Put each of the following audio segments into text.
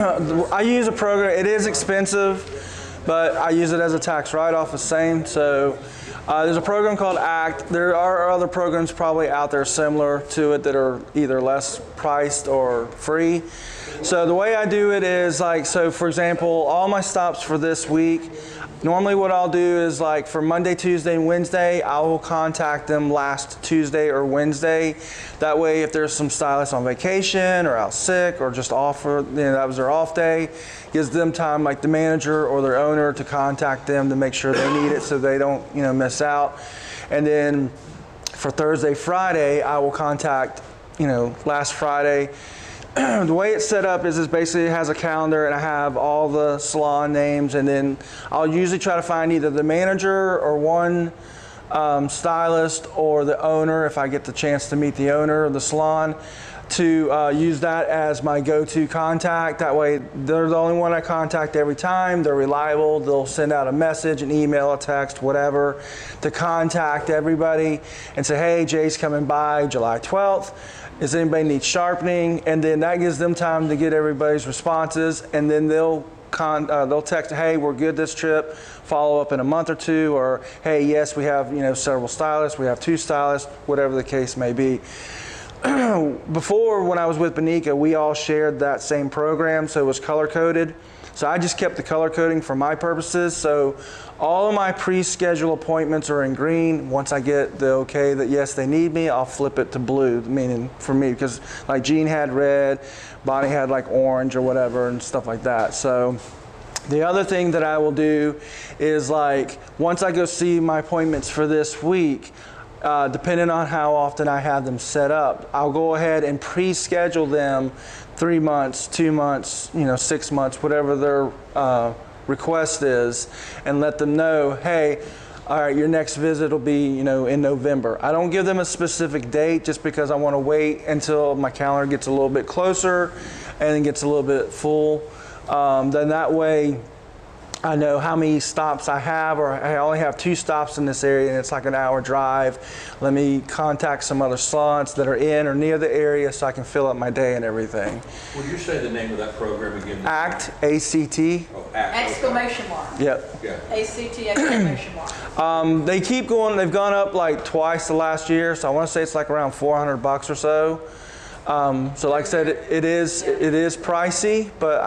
I use a program. It is expensive, but I use it as a tax write-off the same. So there's a program called ACT. There are other programs probably out there similar to it that are either less priced or free. So the way I do it is like, so for example, all my stops for this week, normally what I'll do is like for Monday, Tuesday, and Wednesday, I will contact them last Tuesday or Wednesday. That way if there's some stylists on vacation or out sick or just off for, that was their off day, gives them time, like the manager or their owner, to contact them to make sure they need it so they don't miss out. And then for Thursday, Friday, I will contact, last Friday. The way it's set up is basically it has a calendar and I have all the salon names, and then I'll usually try to find either the manager or one stylist or the owner, if I get the chance to meet the owner of the salon, to use that as my go-to contact. That way they're the only one I contact every time. They're reliable. They'll send out a message, an email, a text, whatever, to contact everybody and say, hey, Jay's coming by July 12th. Does anybody need sharpening? And then that gives them time to get everybody's responses, and then they'll text, hey, we're good this trip, follow up in a month or two, or hey, yes, we have several stylists, we have 2 stylists, whatever the case may be. Before, when I was with Benica, we all shared that same program, so it was color coded. So I just kept the color coding for my purposes. So all of my pre-scheduled appointments are in green. Once I get the okay that yes, they need me, I'll flip it to blue, meaning for me, because like Jean had red, Bonnie had like orange or whatever and stuff like that. So the other thing that I will do is, like, once I go see my appointments for this week, depending on how often I have them set up, I'll go ahead and pre-schedule them 3 months, 2 months, 6 months, whatever their request is, and let them know, hey, all right, your next visit will be, in November. I don't give them a specific date just because I want to wait until my calendar gets a little bit closer and gets a little bit full. Then that way, I know how many stops I have, or I only have 2 stops in this area and it's like an hour drive. Let me contact some other salons that are in or near the area so I can fill up my day and everything. Will you say the name of that program again? ACT, A-C-T. Oh, ACT. Exclamation mark. Yep. Yeah. ACT exclamation mark. They keep going, they've gone up like twice the last year, so I want to say it's like around $400 or so. So like I said, it is pricey, but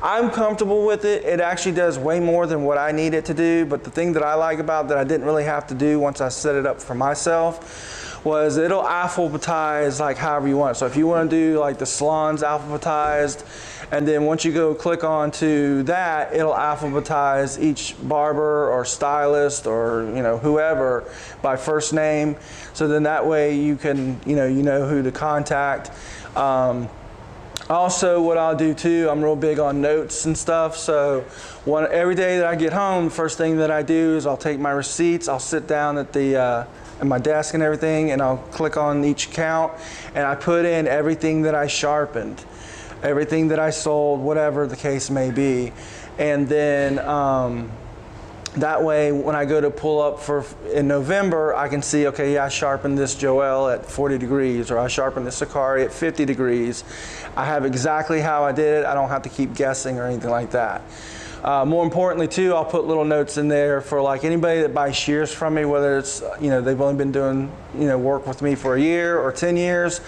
I'm comfortable with it. It actually does way more than what I need it to do. But the thing that I like about that I didn't really have to do once I set it up for myself was it'll alphabetize like however you want. So if you want to do like the salons alphabetized, and then once you go click on to that, it'll alphabetize each barber or stylist or whoever by first name. So then that way you can you know who to contact. Also, what I'll do too, I'm real big on notes and stuff. So every day that I get home, the first thing that I do is I'll take my receipts. I'll sit down at at my desk and everything, and I'll click on each count, and I put in everything that I sharpened, everything that I sold, whatever the case may be. And then that way, when I go to pull up in November, I can see, okay, yeah, I sharpened this Joelle at 40 degrees, or I sharpened this Sakari at 50 degrees. I have exactly how I did it. I don't have to keep guessing or anything like that. More importantly too, I'll put little notes in there for like anybody that buys shears from me, whether it's, they've only been doing, work with me for a year or 10 years.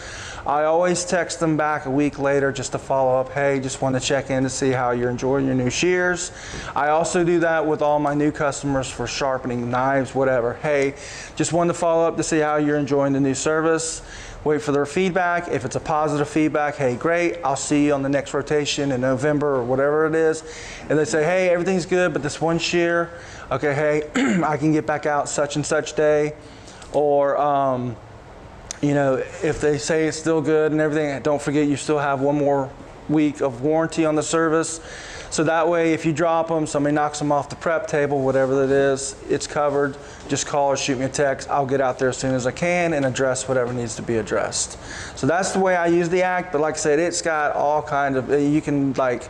I always text them back a week later just to follow up. Hey, just want to check in to see how you're enjoying your new shears. I also do that with all my new customers for sharpening knives, whatever. Hey, just wanted to follow up to see how you're enjoying the new service. Wait for their feedback. If it's a positive feedback, hey, great, I'll see you on the next rotation in November or whatever it is. And they say, hey, everything's good, but this one shear, okay, hey, I can get back out such and such day. Or, if they say it's still good and everything, don't forget you still have 1 more week of warranty on the service. So that way, if you drop them, somebody knocks them off the prep table, whatever that is, it's covered. Just call or shoot me a text. I'll get out there as soon as I can and address whatever needs to be addressed. So that's the way I use the ACT, but like I said, it's got all kinds of, you can like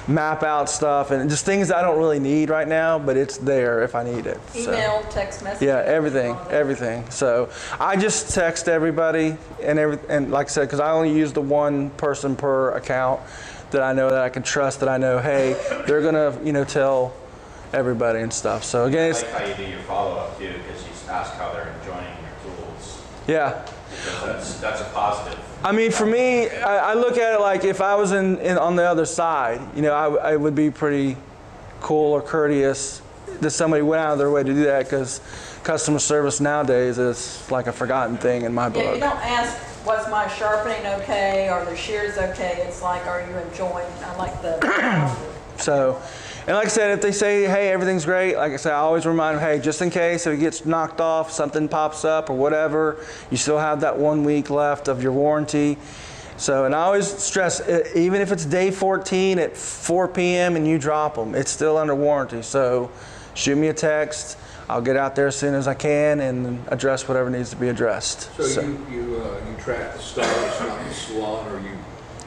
map out stuff and just things I don't really need right now, but it's there if I need it. Email, text message. Yeah, everything. So I just text everybody and like I said, because I only use the one person per account. that I know that I can trust, that I know, hey, they're gonna, tell everybody and stuff. So again, I it's, like how you do your follow-up too, because you ask how they're enjoying your tools. yeah. Because that's a positive. I mean, for me, I look at it like if I was on the other side, I would be pretty cool or courteous that somebody went out of their way to do that, because customer service nowadays is like a forgotten thing in my book. Yeah, you don't ask, was my sharpening okay, or the shears okay? It's like, are you enjoying, I like the, So, and like I said, if they say, hey, everything's great, like I said, I always remind them, hey, just in case if it gets knocked off, something pops up or whatever, you still have that 1 week left of your warranty. So, and I always stress, even if it's day 14 at 4 p.m. and you drop them, it's still under warranty. So shoot me a text. I'll get out there as soon as I can and address whatever needs to be addressed. So you track the stylist, not the salon, or you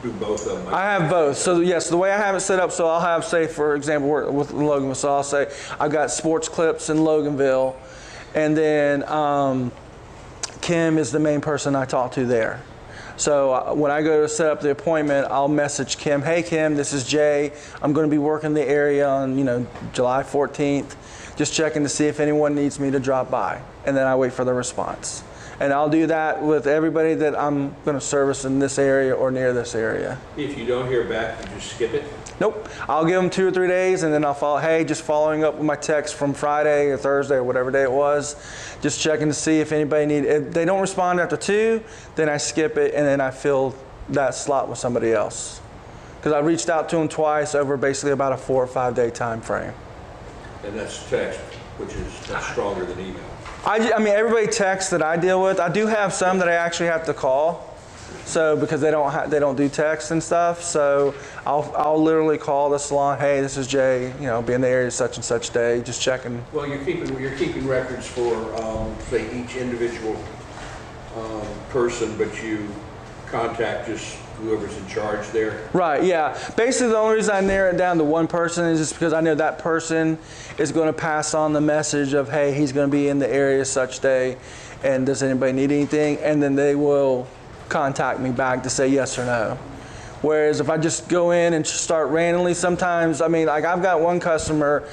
do both of them? I have both. So yes, the way I have it set up, so I'll have, say, for example, with Loganville, so I'll say I've got sports clips in Loganville, and then Kim is the main person I talk to there. So when I go to set up the appointment, I'll message Kim, hey Kim, this is Jay. I'm going to be working the area on, July 14th. Just checking to see if anyone needs me to drop by. And then I wait for the response. And I'll do that with everybody that I'm going to service in this area or near this area. If you don't hear back, you just skip it? Nope. I'll give them 2 or 3 days, and then I'll follow, hey, just following up with my text from Friday or Thursday or whatever day it was, just checking to see if anybody if they don't respond after 2, then I skip it, and then I fill that slot with somebody else. Because I reached out to them twice over basically about a 4 or 5 day time frame. And that's text, which is much stronger than email. I mean, everybody texts that I deal with. I do have some that I actually have to call. So because they don't do text and stuff, so I'll literally call the salon. Hey, this is Jay. Be in the area such and such day. Just checking. Well, you're keeping records for say each individual person, but you contact just whoever's in charge there. Right. Yeah. Basically, the only reason I narrow it down to one person is just because I know that person is going to pass on the message of, hey, he's going to be in the area such day, and does anybody need anything? And then they will contact me back to say yes or no. Whereas if I just go in and start randomly, sometimes, I mean, like I've got one customer,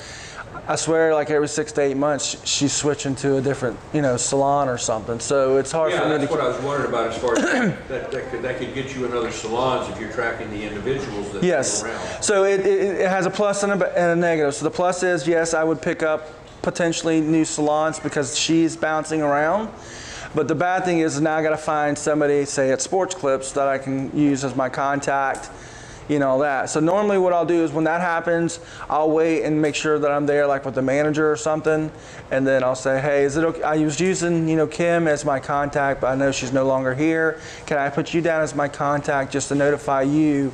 I swear, like every 6 to 8 months, she's switching to a different, salon or something. So it's hard for me to. Yeah, that's what I was wondering about as far as that could get you in other salons if you're tracking the individuals that Yes. go around. So it has a plus and a negative. So the plus is, yes, I would pick up potentially new salons because she's bouncing around. But the bad thing is now I got to find somebody, say at Sports Clips, that I can use as my contact, that. So normally what I'll do is when that happens, I'll wait and make sure that I'm there like with the manager or something. And then I'll say, hey, is it okay? I was using, Kim as my contact, but I know she's no longer here. Can I put you down as my contact just to notify you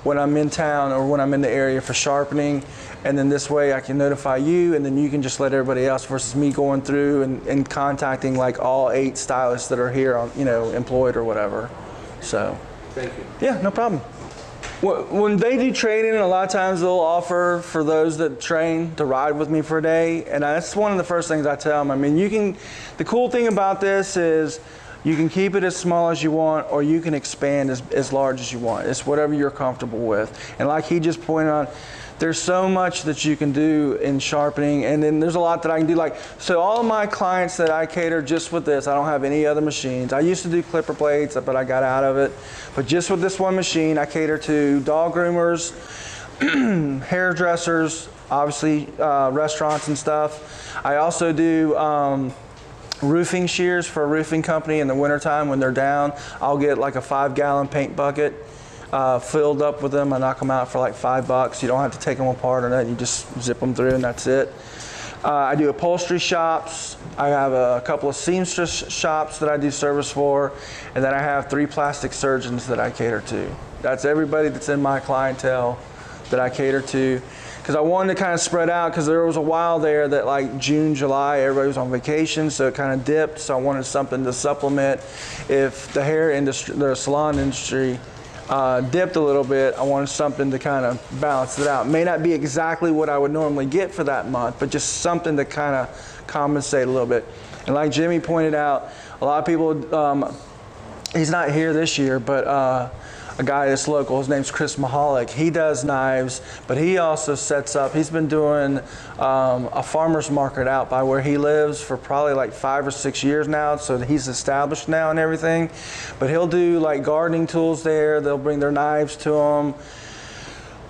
when I'm in town or when I'm in the area for sharpening? And then this way I can notify you, and then you can just let everybody else versus me going through and contacting like all 8 stylists that are here on, employed or whatever. So. Thank you. Yeah, no problem. When they do training, a lot of times they'll offer for those that train to ride with me for a day. And that's one of the first things I tell them. I mean, the cool thing about this is you can keep it as small as you want, or you can expand as large as you want. It's whatever you're comfortable with. And like he just pointed out, there's so much that you can do in sharpening, and then there's a lot that I can do. So all of my clients that I cater just with this, I don't have any other machines. I used to do clipper blades, but I got out of it. But just with this one machine, I cater to dog groomers, hairdressers, obviously restaurants and stuff. I also do roofing shears for a roofing company in the wintertime when they're down. I'll get like a 5-gallon paint bucket filled up with them. I knock them out for like $5. You don't have to take them apart or nothing. You just zip them through and that's it. I do upholstery shops. I have a couple of seamstress shops that I do service for. And then I have 3 plastic surgeons that I cater to. That's everybody that's in my clientele that I cater to. Because I wanted to kind of spread out, because there was a while there that like June, July, everybody was on vacation, so it kind of dipped. So I wanted something to supplement. If the hair industry, the salon industry dipped a little bit, I wanted something to kind of balance it out. It may not be exactly what I would normally get for that month, but just something to kind of compensate a little bit. And like Jimmy pointed out, a lot of people, he's not here this year, but a guy that's local. His name's Chris Mahalik. He does knives, but he also sets up. He's been doing a farmer's market out by where he lives for probably like 5 or 6 years now. So he's established now and everything. But he'll do like gardening tools there. They'll bring their knives to him.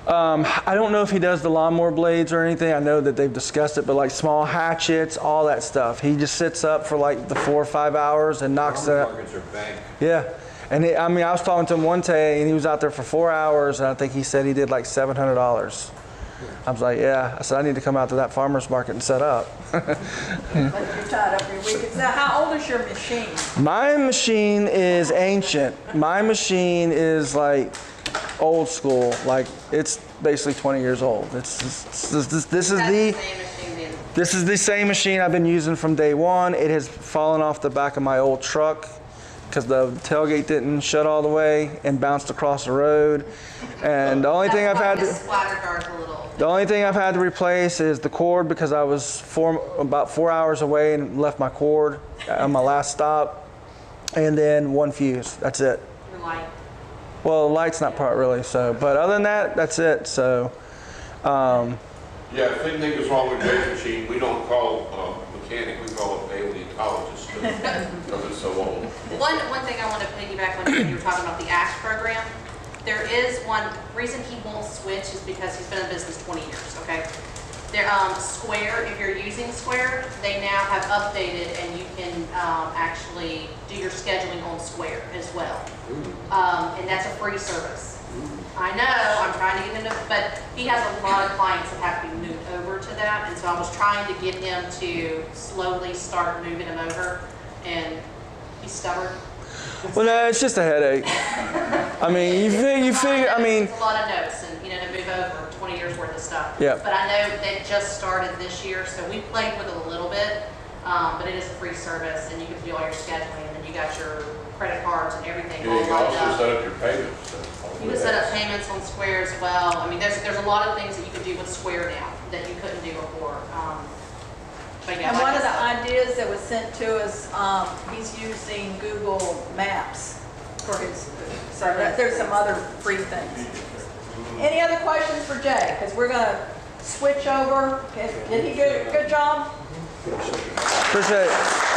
I don't know if he does the lawnmower blades or anything. I know that they've discussed it, but like small hatchets, all that stuff. He just sits up for like the 4 or 5 hours and knocks it out. Markets are bank. Yeah. And I mean, I was talking to him one day and he was out there for 4 hours and I think he said he did like $700. I was like, yeah. I said, I need to come out to that farmer's market and set up. Like you're tied up every week. Now, how old is your machine? My machine is ancient. My machine is like old school. Like it's basically 20 years old. This is the same machine I've been using from day one. It has fallen off the back of my old truck because the tailgate didn't shut all the way and bounced across the road. And the only thing I've had to replace is the cord because I was about 4 hours away and left my cord on my last stop. And then one fuse. That's it. Your light. Well, the light's not part really. So, but other than that, that's it. So. Yeah, if anything is wrong with your machine, we don't call a mechanic, we call a paleontologist because it's so old. One thing I want to piggyback on when you were talking about the ACT program, there is one reason he won't switch is because he's been in business 20 years, okay? Square, if you're using Square, they now have updated and you can actually do your scheduling on Square as well. And that's a free service. I know, I'm trying to get him to, but he has a lot of clients that have to be moved over to that, and so I was trying to get him to slowly start moving him over, and he's stubborn. Well, no, it's just a headache. I mean, you figure. I mean, It's a lot of notes, and to move over 20 years worth of stuff. Yeah. But I know they just started this year, so we played with it a little bit, but it is a free service, and you can do all your scheduling, and then you got your credit cards and everything You all can lined also up. set up your payments. You can set up payments on Square as well. I mean, there's a lot of things that you can do with Square now that you couldn't do before. But yeah, And like one I of the said, ideas that was sent to us, he's using Google Maps for his, so there's some other free things. Any other questions for Jay? Because we're going to switch over. Did he do a good job? appreciate it.